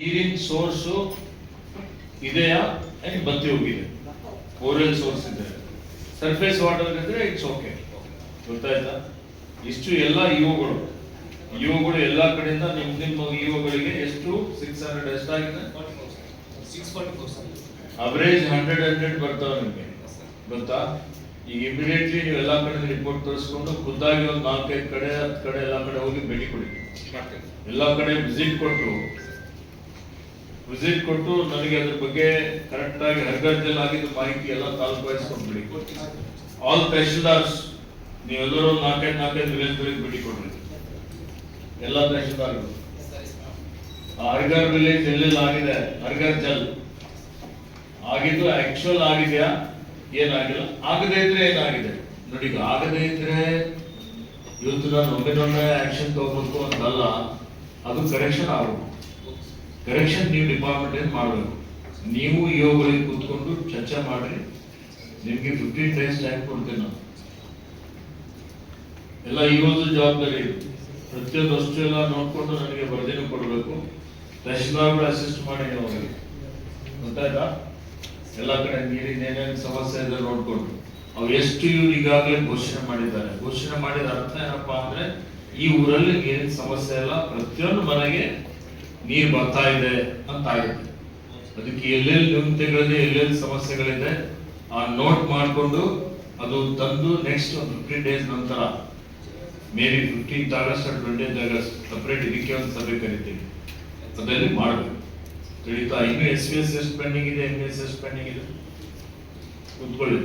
ನೀರಿನ ಸೋರ್ಸು ಇದೆಯಾ ಅಂಡ್ ಬತ್ತಿ ಹೋಗಿದೆ, ಬೋರ್ವೆಲ್ ಸೋರ್ಸ್ ಇದೆ, ಸರ್ಫೇಸ್ ವಾಟರ್ ಇದ್ರೆ ಇಟ್ಸ್ ಓಕೆ. ಗೊತ್ತಾಯ್ತಾ? ಇಷ್ಟು ಎಲ್ಲ ಇವುಗಳು ಎಲ್ಲ ಕಡೆಯಿಂದ ನಿಮ್ಮ ಇವುಗಳಿಗೆ ಎಷ್ಟು 600 ಎಷ್ಟಾಗಿದೆ? ಅವರೇಜ್ 100 ಬರ್ತಾವ ನಿಮಗೆ. ಗೊತ್ತಾ? ಈಗ ಇಮಿಡಿಯೇಟ್ಲಿ ನೀವು ಎಲ್ಲಾ ಕಡೆ ರಿಪೋರ್ಟ್ ತರಿಸ್ಕೊಂಡು ಖುದ್ದಾಗಿ ಒಂದು 4-5 ಕಡೆ 10 ಕಡೆ ಎಲ್ಲಾ ಕಡೆ ಹೋಗಿ ಭೇಟಿ ಕೊಡಿ. ಎಲ್ಲಾ ಕಡೆ ವಿಸಿಟ್ ಕೊಟ್ಟು ನನಗೆ ಅದ್ರ ಬಗ್ಗೆ ಕರೆಕ್ಟ್ ಆಗಿ ಹರ್ಗರ್ಜಲ್ ಆಗಿದ್ದ ಮಾಹಿತಿ ಎಲ್ಲ ತಾಲೂಕು ವಹಿಸ್ಕೊಂಡ್ಬಿಡಿ. ಆಲ್ ತಹಶೀಲ್ದಾರ್ಸ್ ನೀವೆಲ್ಲರೂ 4-5 ವಿಲೇಜ್ಗಳಿಗೆ ಭೇಟಿ ಕೊಡ್ರಿ. ಎಲ್ಲ ತಹಶೀಲ್ದಾರ್ಗಳು ಹರ್ಗರ್ ವಿಲೇಜ್ ಎಲ್ಲೆಲ್ಲ ಆಗಿದೆ, ಹರ್ಗರ್ ಜಲ್ ಆಗಿದ್ದು ಆಕ್ಚುಯಲ್ ಆಗಿದೆಯಾ, ಏನಾಗಿಲ್ಲ, ಆಗದೇ ಇದ್ರೆ ಏನಾಗಿದೆ ನೋಡಿ. ಈಗ ಆಗದೇ ಇದ್ರೆ ಇವತ್ತು ನಾನು ಒಮ್ಮೆ ಆಕ್ಷನ್ ತಗೋಬೇಕು ಅಂತಲ್ಲ, ಅದು ಕರೆಕ್ಷನ್ ಆಗಬೇಕು. ಕರೆಕ್ಷನ್ ನೀವು ಡಿಪಾರ್ಟ್ಮೆಂಟ್ ಏನ್ ಮಾಡಬೇಕು. ನೀವು ಇವುಗಳಿಗೆ ಕೂತ್ಕೊಂಡು ಚರ್ಚೆ ಮಾಡ್ರಿ. ನಿಮ್ಗೆ 15 days ಟೈಮ್ ಕೊಡ್ತೇನೆ ನಾನು. ಎಲ್ಲ ಇವತ್ತು ಜವಾಬ್ದಾರಿ ಇದೆ. ಪ್ರತಿಯೊಂದು ವಸ್ತು ಎಲ್ಲ ನೋಡ್ಕೊಂಡು ನನಗೆ ವರದಿನೂ ಕೊಡಬೇಕು. ತಹಶೀಲ್ದಾರ್ಗಳು ಅಸಿಸ್ಟ್ ಮಾಡಿ ಅವರಿಗೆ. ಗೊತ್ತಾಯ್ತಾ? ಎಲ್ಲ ಕಡೆ ನೀರಿನ ಏನೇನು ಸಮಸ್ಯೆ ಇದೆ ನೋಡ್ಕೊಂಡು ಅವು ಎಷ್ಟು ಇವ್ರು ಈಗಾಗಲೇ ಘೋಷಣೆ ಮಾಡಿದ್ದಾರೆ. ಘೋಷಣೆ ಮಾಡಿದ ಅರ್ಥ ಏನಪ್ಪಾ ಅಂದ್ರೆ ಈ ಊರಲ್ಲಿ ನೀರಿನ ಸಮಸ್ಯೆ ಎಲ್ಲ ಪ್ರತಿಯೊಂದು ಮನೆಗೆ ನೀರು ಬರ್ತಾ ಇದೆ ಅಂತ ಆಗಿದೆ. ಅದಕ್ಕೆ ಎಲ್ಲೆಲ್ಲಿ ನ್ಯೂನತೆಗಳಿದೆ, ಎಲ್ಲೆಲ್ಲಿ ಸಮಸ್ಯೆಗಳಿದೆ ಆ ನೋಟ್ ಮಾಡಿಕೊಂಡು ಅದು ತಂದು ನೆಕ್ಸ್ಟ್ ಒಂದು 15 days ನಂತರ may be 15th August or 20th August separate ಇದಕ್ಕೆ ಒಂದು ಸಭೆ ಕರಿತೀವಿ. ಅದರಲ್ಲಿ ಮಾಡಬೇಕು. ತಿಳಿತಾ? ಇನ್ನು SVS ಎಷ್ಟು ಪೆಂಡಿಂಗ್ ಇದೆ, MVS ಎಷ್ಟು ಪೆಂಡಿಂಗ್ ಇದೆ, ಕೂತ್ಕೊಳ್ಳಿ.